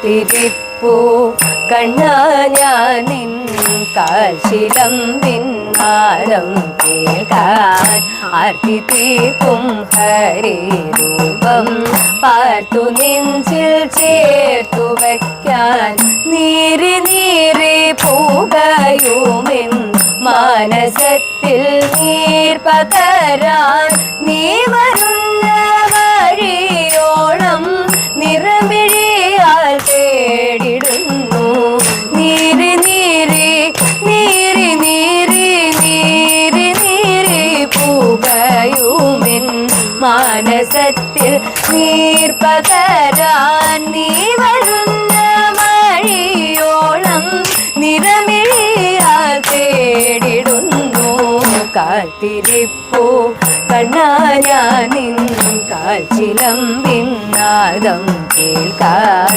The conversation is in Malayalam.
കാത്തിരിപ്പൂ കണ്ണാ ഞാൻ നിൻ കാൽശിലമ്പിൻ നാദം കേൾക്കാൻ ആർത്തി തീർക്കും ഹരിരൂപം പാർത്തു നെഞ്ചിൽ ചേർത്തു വയ്ക്കാൻ നീറി നീറി പൂകയുമെൻ മാനസത്തിൽ നീർ പകരാൻ നീ വരുന്ന വഴിയോളം നിറമിഴിയാൽ തേടിടുന്നു നീറി നീറി നീറി നീറി നീറി നീറി പൂകയുമെൻ മാനസത്തിൽ നീർ പകരാൻ നീ വരുന്ന വഴിയോളം നിറമിഴിയാൽ തേടിടുന്നു കാത്തിരിപ്പൂ കണ്ണാ ഞാൻ നിൻ കാൽച്ചിലമ്പിൻ നാദം കേൾക്കാൻ